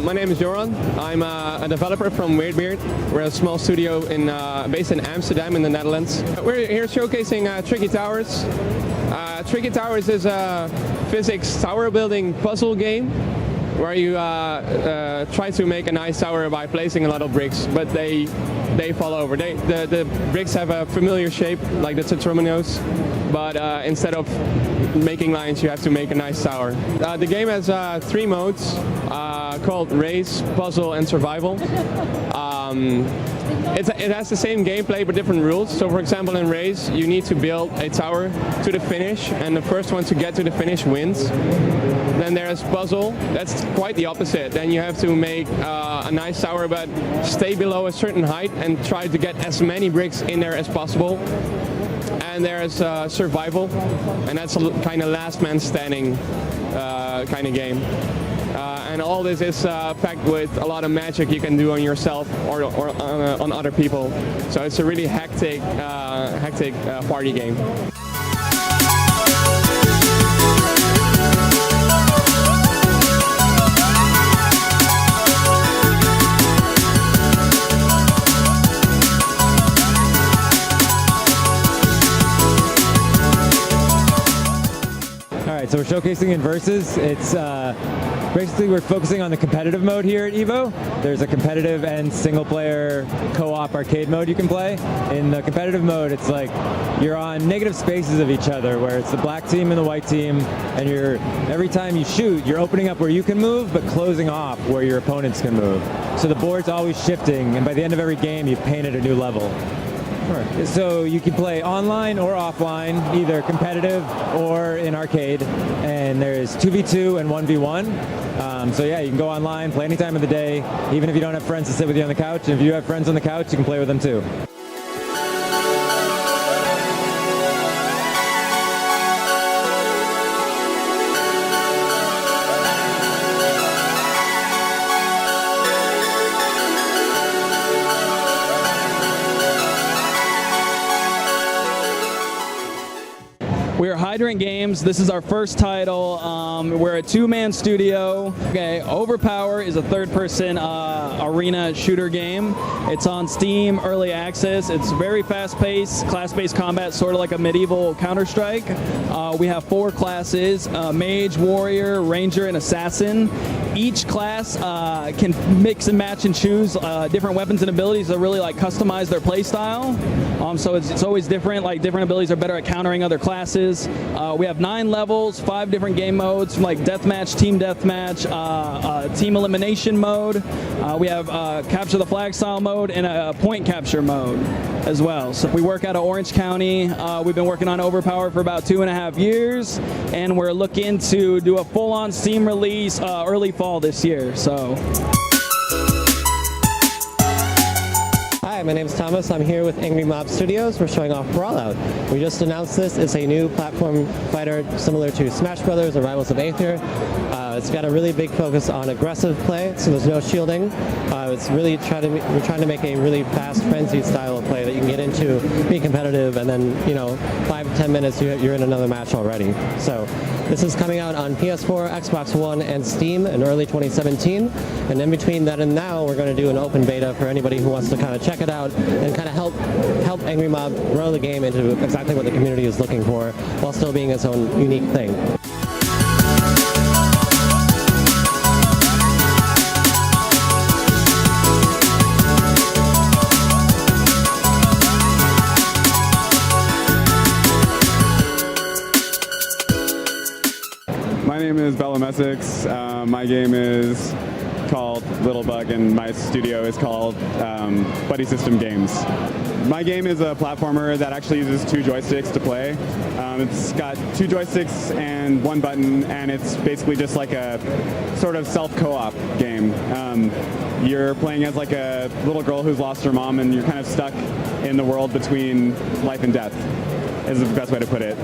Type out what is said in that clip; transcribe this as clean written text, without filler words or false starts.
My name is Joran. I'm a developer from Weirdbeard. We're a small studio based in Amsterdam in the Netherlands. We're here showcasing Tricky Towers. Tricky Towers is a physics tower building puzzle game where you try to make a nice tower by placing a lot of bricks, but they fall over. The bricks have a familiar shape, like the tetrominoes, but instead of making lines, you have to make a nice tower. The game has 3 modes called Race, Puzzle, and Survival. It has the same gameplay but different rules. So for example, in Race, you need to build a tower to the finish, and the first one to get to the finish wins. Then there's Puzzle. That's quite the opposite. Then you have to make a nice tower but stay below a certain height and try to get as many bricks in there as possible. And there's Survival, and that's a kind of last man standing kind of game. And all this is packed with a lot of magic you can do on yourself or on other people. So it's a really hectic party game. Alright, so we're showcasing in Versus. It's basically we're focusing on the competitive mode here at EVO. There's a competitive and single player co-op arcade mode you can play. In the competitive mode, it's like you're on negative spaces of each other, where it's the black team and the white team, and every time you shoot, you're opening up where you can move, but closing off where your opponents can move. So the board's always shifting, and by the end of every game, you've painted a new level. Sure. So you can play online or offline, either competitive or in arcade, and there's 2v2 and 1v1. So yeah, you can go online, play any time of the day, even if you don't have friends to sit with you on the couch. And if you have friends on the couch, you can play with them too. We are Hydrant Games. This is our first title. We're a 2-man studio. Okay, Overpower is a third-person arena shooter game. It's on Steam, early access. It's very fast-paced, class-based combat, sort of like a medieval Counter-Strike. We have 4 classes: Mage, Warrior, Ranger, and Assassin. Each class can mix and match and choose different weapons and abilities to really like customize their play style. So it's always different. Like different abilities are better at countering other classes. We have 9 levels, 5 different game modes, like deathmatch, team deathmatch, team elimination mode. We have capture the flag style mode and a point capture mode as well. So we work out of Orange County. We've been working on Overpower for about 2.5 years, and we're looking to do a full-on Steam release early fall this year. So. Hi, my name is Thomas. I'm here with Angry Mob Studios. We're showing off Brawlout. We just announced this. It's a new platform fighter similar to Smash Brothers or Rivals of Aether. It's got a really big focus on aggressive play, so there's no shielding. It's really we're trying to make a really fast, frenzied style of play that you can get into, be competitive, and then 5 to 10 minutes you're in another match already. So this is coming out on PS4, Xbox One, and Steam in early 2017. And in between that and now, we're going to do an open beta for anybody who wants to kind of check it out and kind of help Angry Mob grow the game into exactly what the community is looking for, while still being its own unique thing. My name is M.I.X. My game is called Little Bug, and my studio is called Buddy System Games. My game is a platformer that actually uses 2 joysticks to play. It's got 2 joysticks and 1 button, and it's basically just like a sort of self-co-op game. You're playing as like a little girl who's lost her mom, and you're kind of stuck in the world between life and death, is the best way to put it.